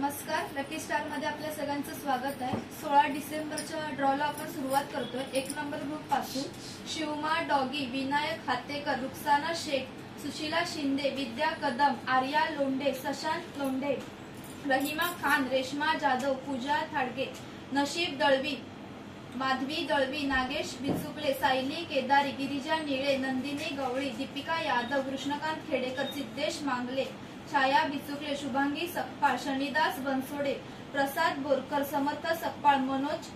नमस्कार, lucky star मध्ये आपल्या सगळ्यांचं स्वागत आहे। 16 डिसेंबरच्या ड्रॉला आपण सुरुवात करतोय। 1 नंबर ग्रुप पासून शिवमा डॉगी, विनायक हातेकर, रुक्साना शेख, सुशीला शिंदे, विद्या कदम, आर्या लोंढे, शशांक लोंढे, रहिमा खान, रेश्मा जाधव, पूजा थाडगे, नशीब दळवी, माधवी दळवी, नागेश बिचुकले, सायली केदारी, गिरिजा निळे, नंदिनी गवळी, दीपिका यादव, कृष्णकांत खेडेकर, सिद्धेश मांगले, छाया बिचुकले, शुभांगी सकपाळ, शनिदास बनसोडे, प्रसाद बोरकर, समर्थ सकपाळ, मनोज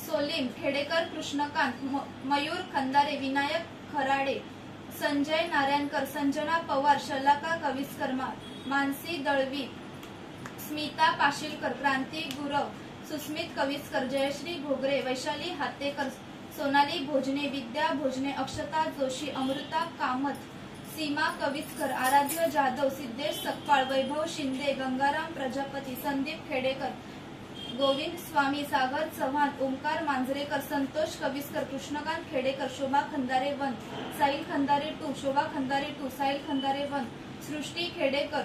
सोलिम खेडेकर, कृष्णकांत, मयूर खंदारे, विनायक खराडे, संजय नारायणकर, संजना पवार, शलाका कविस्कर्मा, मानसी दळवी, स्मिता पाशीलकर, क्रांती गुरव, सुस्मित कविस्कर, जयश्री घोगरे, वैशाली हातेकर, सोनाली भोजने, विद्या भोजने, अक्षता जोशी, अमृता कामत, सीमा कविस्कर, आराध्य जाधव, सिद्धेश सकपाळ, वैभव शिंदे, गंगाराम प्रजापती, संदीप खेडेकर, गोविंद स्वामी, सागर चव्हाण, ओमकार मांजरेकर, संतोष कविस्कर, कृष्णकांत खेडेकर, शोभा खंदारे 1, साहिल खंदारे 2, शोभा खंदारे 2, साहिल खंदारे 1, सृष्टी खेडेकर,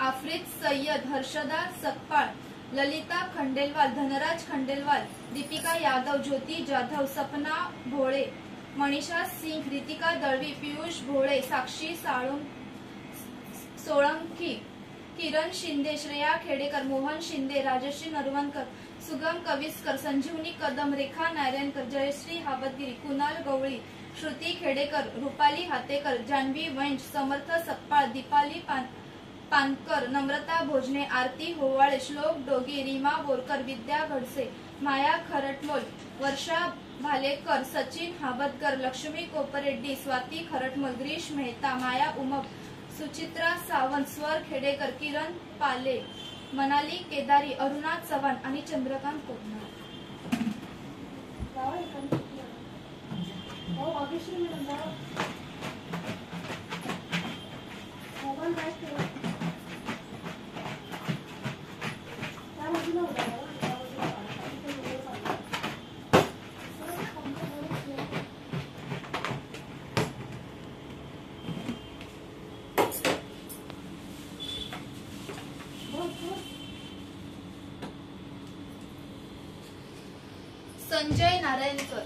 आफरीद सय्यद, हर्षदा सकपाळ, ललिता खंडेलवाल, धनराज खंडेलवाल, दीपिका यादव, ज्योती जाधव, सपना भोळे, मनीषा सिंह, रितिका दळवी, पियुष भोळे, साक्षी सोळंकी, किरण शिंदे, श्रेया खेडेकर, मोहन शिंदे, राजश्री नरवणकर, सुगम कविस्कर, संजीवनी कदम, रेखा नारायणकर, जयश्री हावतगिरी, कुणाल गवळी, श्रुती खेडेकर, रुपाली हातेकर, जान्हवी वैंज, समर्थ सकपाळ, दीपाली पानकर, नम्रता भोजने, आरती होवाळे, श्लोक डोगी, रीमा बोरकर, विद्या घडसे, माया खरटमोल, वर्षा भालेकर, सचिन हाबतकर, लक्ष्मी कोपरेड्डी, स्वाती खरटमोल, ग्रीश मेहता, माया उमप, सुचित्रा सावंत, स्वर खेडेकर, किरण पाले, मनाली केदारी, अरुणा चव्हाण आणि चंद्रकांत कोकणार। संजय नारायणकर,